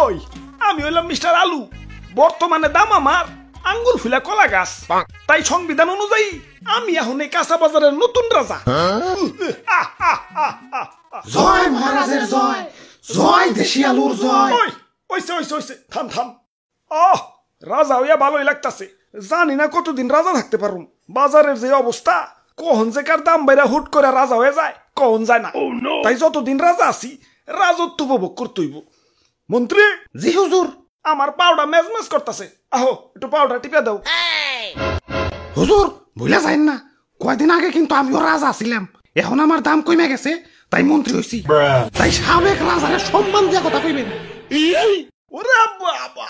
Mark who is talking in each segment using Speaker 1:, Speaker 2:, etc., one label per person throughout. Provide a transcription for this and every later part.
Speaker 1: ওই আমি হইলাম মিস্টার আলু, বর্তমানে দাম আমার আঙ্গুল ফুলা কলা গাছ। তাই সংবিধান অনুযায়ী আমি এখন এই কাঁচা বাজারের নতুন রাজা।
Speaker 2: জয় মহারাজের জয়, জয় দেশি আলুর জয়।
Speaker 1: ওইসে ওইসে ওইসে থাম থাম। রাজা হইয়া ভালোই লাগতাছে, জানি না কতদিন রাজা থাকতে পারুম। বাজারের যে অবস্থা, কখন যে কার দাম বাইরা হুট করে রাজা হয়ে যায় কখন যায় না। তাই যতদিন রাজা আছি রাজত্ব উপভোগ করতে হইব। মন্ত্রী।
Speaker 2: জি হুজুর।
Speaker 1: আমার পাউডা মেজমেজ করতেছে, আহো একটু পাউডা টিপে দাও।
Speaker 2: হুজুর ভুলে যাইন না, কয়দিন আগে কিন্তু আমিও রাজা ছিলাম, এখন আমার দাম কমে গেছে তাই মন্ত্রী হইছি। তাই সাবেক রাজারে সম্মান দিয়া কথা কইবেন।
Speaker 1: ওরে বাবা,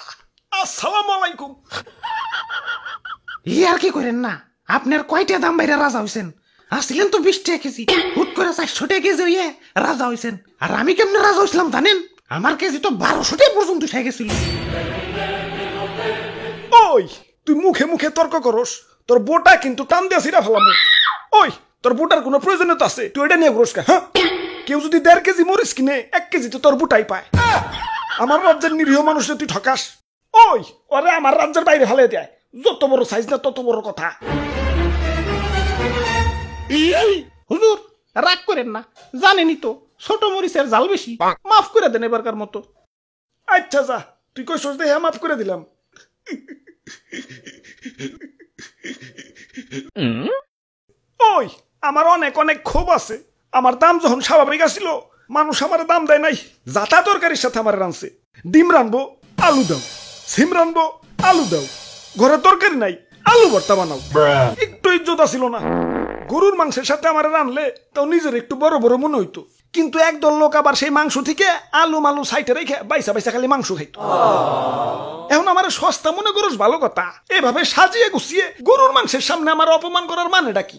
Speaker 1: আসসালামু আলাইকুম।
Speaker 2: ই আর কি করেন না, আপনার কয়টা দাম বাইরে রাজা হইছেন? আসছিলেন তো 20 টাকা কেজি, হুট করে 400 টাকা কেজি হইয়ে রাজা হইছেন। আর আমি কেমনে রাজা হইছিলাম জানেন? আমার কেজি তো 1200 টাকা পর্যন্ত উঠে গেছিল।
Speaker 1: ওই তুই মুখে মুখে তর্ক করস, তোর বোটা কিন্তু টান দিয়া ছিড়া ফেলামু। ওই তোর বোটার কোনো প্রয়োজনীয়তা আছে? তুই এটা নিয়ে ঘুরস কা? হ্যাঁ, কেউ যদি 1.5 কেজি মরিচ কিনে 1 কেজি তো তোর বোটাই পায়। আমার রাজ্যের নিরীহ মানুষে তুই ঠকাস। ওই ওরে আমার রাজ্যের বাইরে ফেলে দেয়, যত বড় সাইজ না তত বড় কথা।
Speaker 2: হুজুর রাগ করেন না, জানেনই তো ছোট মরিচের জাল বেশি, মাফ করে দেন এবারকার মতো।
Speaker 1: আচ্ছা যা, তুই কই সোচ দেহে মাফ করে দিলাম। ওই আমার অনেক অনেক ক্ষোভ আছে। আমার দাম যখন স্বাভাবিক আসিল, মানুষ আমার দাম দেয় নাই। যাতা তরকারির সাথে আমার রানছে, ডিম রানবো আলু দাও, সিম রানবো আলু দাও, ঘরে তরকারি নাই আলু ভর্তা বানাও, একটু ইজ্জত আসিল না। গরুর মাংসের সাথে আমার রানলে তাও নিজের একটু বড় বড় মনে হইতো। কিন্তু একদল লোক আবার সেই মাংস থেকে আলু মালু সাইটে রেখে বাইসা বাইসা খালি মাংস খাইতো। এখন আমার সস্তা মনে করস ভালো কথা, এভাবে সাজিয়ে গুছিয়ে গরুর মাংসের সামনে আমার অপমান করার মানেটা কি?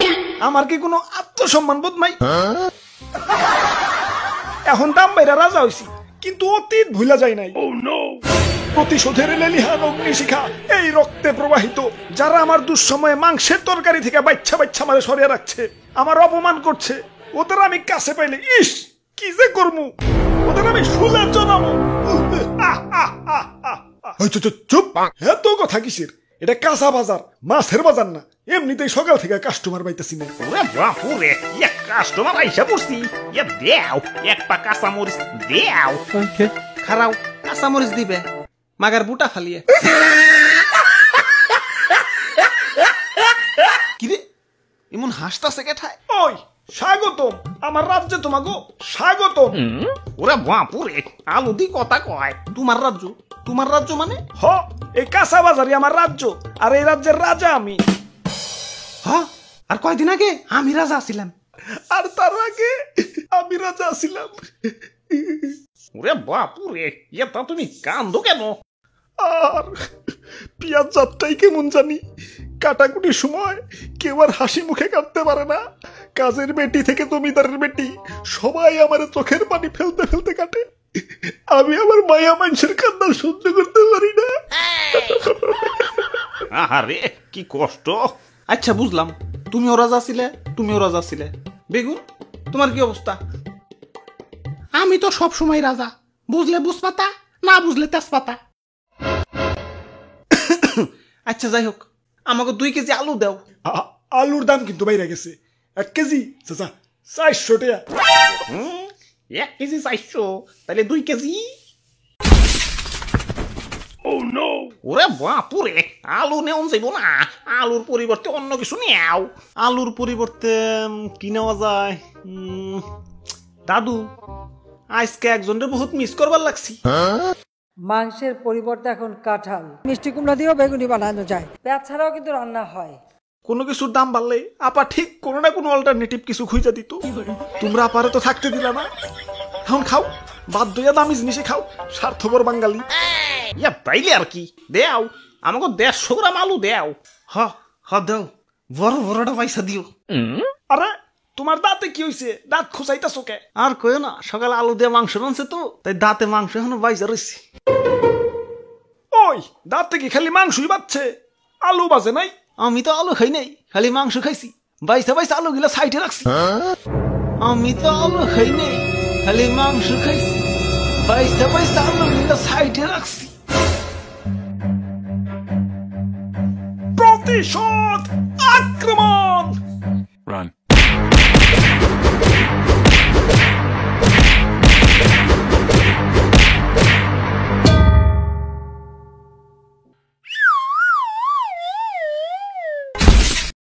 Speaker 1: আমার কি কোনো আত্মসম্মান বোধ নাই? এখন দাম বাইরা রাজা হইছি, কিন্তু অতীত ভুলা যায় নাই। প্রতিশোধের লেলিহান অগ্নিশিখা এই রক্তে প্রবাহিত। যারা আমার দুঃসময়ে মাংসের তরকারি থেকে বাচ্চা বাচ্চা মারে সরিয়ে রাখছে, আমার অপমান করছে, ওদের আমি কাছে পাইলে ইস কি যে করমু, ওদের আমি শুলে জানাবো। চুপ, এত কথা কিসের? এটা কাঁচা বাজার, মাছের বাজার না। এমনিতেই সকাল থেকে কাস্টমার পাইতেছি না।
Speaker 3: ওরে বাপুরে, এক কাস্টমার আইসা পড়ছি। এ দেও এক পা কাঁচা মরিচ দেও।
Speaker 2: খারাও কাঁচা মরিচ দিবে, মাগার বুটা ফালিয়ে। কিরে এমন হাসতাছে কেঠায়?
Speaker 1: ওই স্বাগতম আমার রাজ্যে, তোমাকে স্বাগতম।
Speaker 3: ওরে বাপুরে, আলু দি কথা কয়।
Speaker 2: তোমার রাজ্য? তোমার রাজ্য মানে?
Speaker 1: হ, এই কাঁচা বাজারই আমার রাজ্য, আর এই রাজ্যের রাজা আমি।
Speaker 2: হ, আর কয়দিন আগে আমি রাজা ছিলাম।
Speaker 1: আর তার আগে আমি রাজা ছিলাম।
Speaker 3: ওরে বাপুরে, এটা তুমি কান্দো কেন?
Speaker 1: আর পিয়াজ যাত্রাই কেমন জানি, কাটাকুটির সময় কেউ আর হাসি মুখে কাটতে পারে না। কাজের বেটি থেকে জমিদারের বেটি সবাই আমার চোখের পানি ফেলতে ফেলতে কাটে। আমি আমার মায়া মানুষের কান্না সহ্য করতে পারি না।
Speaker 3: আরে কি কষ্ট।
Speaker 2: আচ্ছা বুঝলাম, তুমিও রাজা ছিলে, তুমিও রাজা ছিলে। বেগুন তোমার কি অবস্থা? আমি তো সব সময় রাজা, বুঝলে বুঝপাতা, না বুঝলে তেজপাতা। আচ্ছা যাই হোক, আমাকে 2 কেজি আলু দাও।
Speaker 1: আলুর দাম কিন্তু বাইরে গেছে। 1 কেজি চাচা 400 টাকা।
Speaker 3: 1 কেজি 400, তাহলে 2 কেজি। ওরে বাপুরে, আলু নেওয়া যাইব না, আলুর পরিবর্তে অন্য কিছু নেও।
Speaker 2: আলুর পরিবর্তে কি নেওয়া যায়? দাদু, আজকে একজনরে বহুত মিস করবার লাগছি।
Speaker 4: মাংসের পরিবর্তে এখন কাঁঠাল, মিষ্টি কুমড়া দিয়েও বেগুনি বানানো যায়, পেঁয়াজ ছাড়াও কিন্তু রান্না হয়।
Speaker 1: কোনো কিছুর দাম বাড়লে আপা ঠিক কোনো না কোনো অল্টারনেটিভ কিছু খুঁজে দিত। তোমরা আপারে তো থাকতে দিলা না। এখন খাও, বাধ্য হইয়া দামি জিনিসে খাও, স্বার্থপর বাঙালি।
Speaker 3: ইয়া তাইলে আর কি, দেও আমাকে 150 গ্রাম আলু দেও।
Speaker 2: হ দাও, বড় বড়টা পয়সা দিও।
Speaker 1: আরে তোমার দাঁতে কি হইছে? দাঁত খুঁচাইতাছো কে?
Speaker 2: আর কইও না, সকালে আলু দিয়ে মাংস রানছে তো, তাই দাঁতে মাংস এখনো বাইজা রইছে।
Speaker 1: ওই দাঁতে কি খালি মাংসই বাজছে, আলু বাজে নাই?
Speaker 2: আমি তো আলু খাই নাই, খালি মাংস খাইছি। বাইসা বাইসা আলু গিলা সাইডে রাখছি। আমি তো আলু খাই নাই, খালি মাংস খাইছি।
Speaker 1: বাইসা বাইসা আমরা সাইডে রাখছি। প্রতিশোধ, আক্রমণ।